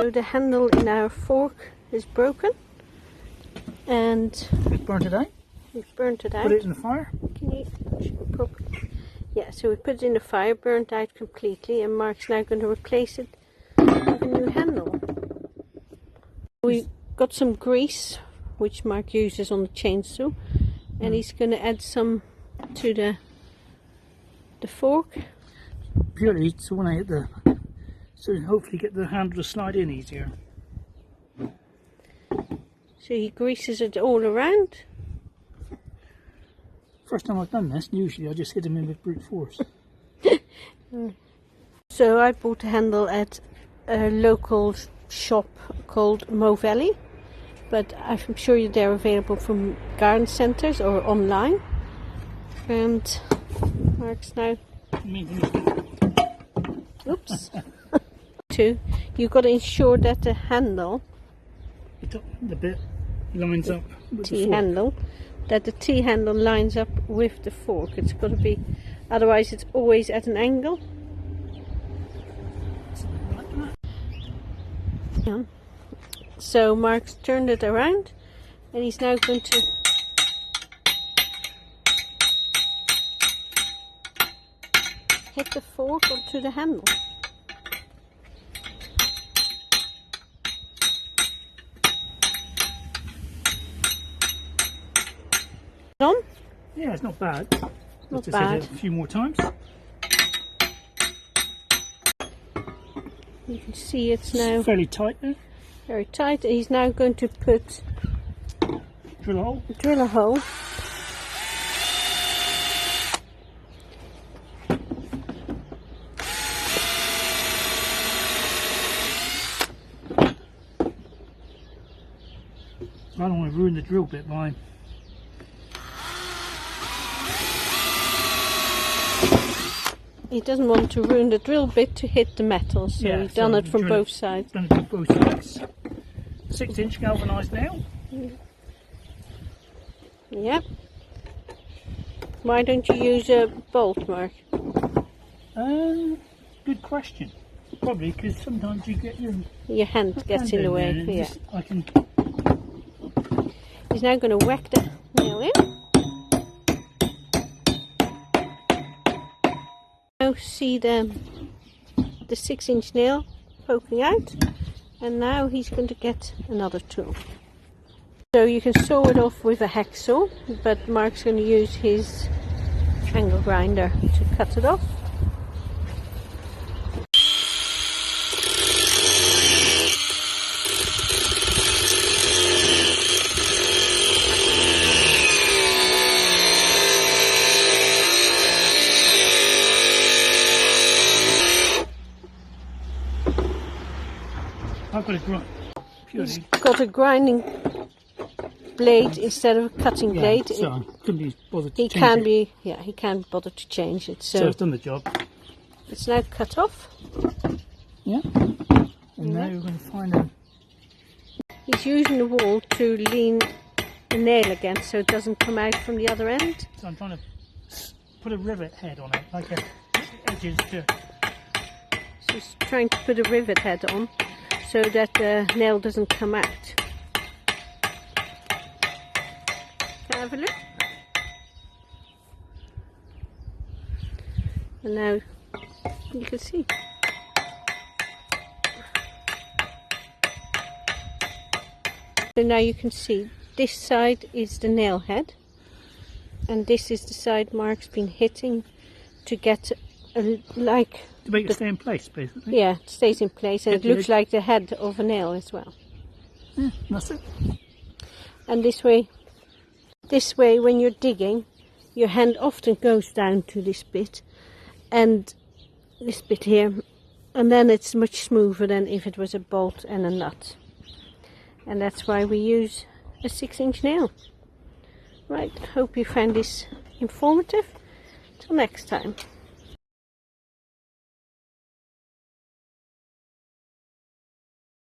So the handle in our fork is broken, and We've burnt it out. we've burnt it out. Put it in the fire. Can you yeah, so we put it in the fire, burnt out completely, and Mark's now going to replace it with a new handle. We got some grease, which Mark uses on the chainsaw, and he's going to add some to the fork. Purely so when I hit the, so hopefully get the handle to slide in easier. So he greases it all around. First time I've done this, usually I just hit them in with brute force. So I bought a handle at a local shop called Mo Valley, but I'm sure they're available from garden centres or online. And Mark's now, oops. You've got to ensure that the handle, The bit lines up with the T fork. handle, that the T handle lines up with the fork. It's got to be, otherwise it's always at an angle. Yeah. So Mark's turned it around, and he's now going to hit the fork onto the handle. On? Yeah, it's not bad. Not Just bad. hit it a few more times. You can see it's now It's fairly tight there. very tight. He's now going to Drill a hole. drill a hole. I don't want to ruin the drill bit by. He doesn't want to ruin the drill bit to hit the metal, so Yeah, he's done so it from drill both sides. Done it from both sides. 6-inch galvanised nail. Yep. Why don't you use a bolt, Mark? Good question. Probably because sometimes you get Your hand gets in the way. there and Yeah. just- I can. He's now going to whack the nail in. Now see the 6-inch nail poking out, and now he's going to get another tool. So you can saw it off with a hacksaw, but Mark's going to use his angle grinder to cut it off. I've got a grind. He's Purely. got a grinding blade instead of a cutting Yeah, blade. so I couldn't be bothered to He change can it. be, yeah, he can bother to change it. So So it's done the job. it's now cut off. Yeah. And now you're going to find a. He's using the wall to lean the nail against so it doesn't come out from the other end. So I'm trying to put a rivet head on it, like a edges to. So he's trying to put a rivet head on so that the nail doesn't come out. Can I have a look? And now you can see. So now you can see this side is the nail head, and this is the side Mark's been hitting to get like, To make it stay in place, basically. yeah, it stays in place, and Get it the looks edge. like the head of a nail as well. Yeah, that's it. And this way when you're digging, your hand often goes down to this bit and this bit here, and then it's much smoother than if it was a bolt and a nut. And that's why we use a 6-inch nail. Right, hope you found this informative. Till next time.